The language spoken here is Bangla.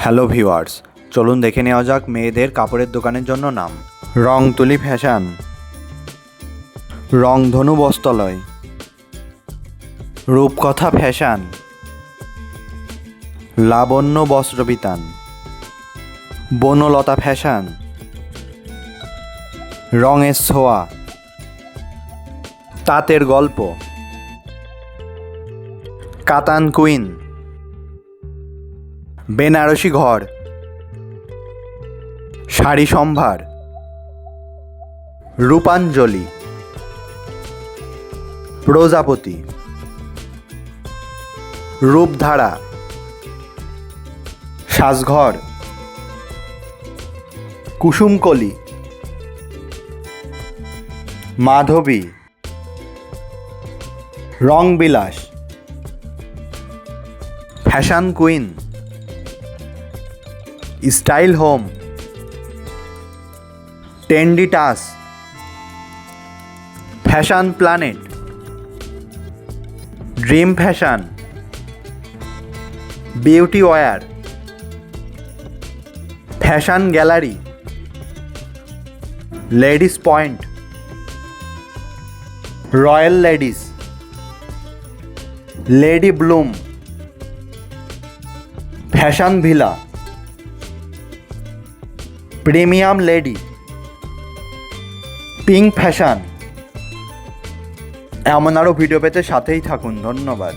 হ্যালো ভিউয়ার্স, চলুন দেখে নেওয়া যাক মেয়েদের কাপড়ের দোকানের জন্য নাম। রংতুলি ফ্যাশন, রংধনু বস্ত্রালয়, রূপকথা ফ্যাশন, লাবণ্য বস্ত্রবিতান, বনলতা ফ্যাশন, রঙের ছোঁয়া, তাঁতের গল্প, কাতান কুইন, বেনারসি ঘর, sari Sambhar, Rupanjali, Prajapati, Rupdhara, Sajghar, Kusumkoli, Madhabi, Rangbilas, fashion queen, style home, trendy টাস, fashion planet, dream fashion, beauty wear, fashion gallery, ladies point, royal ladies, lady bloom, fashion villa, premium lady, pink fashion. এমন আরও ভিডিও পেতে সাথেই থাকুন। ধন্যবাদ।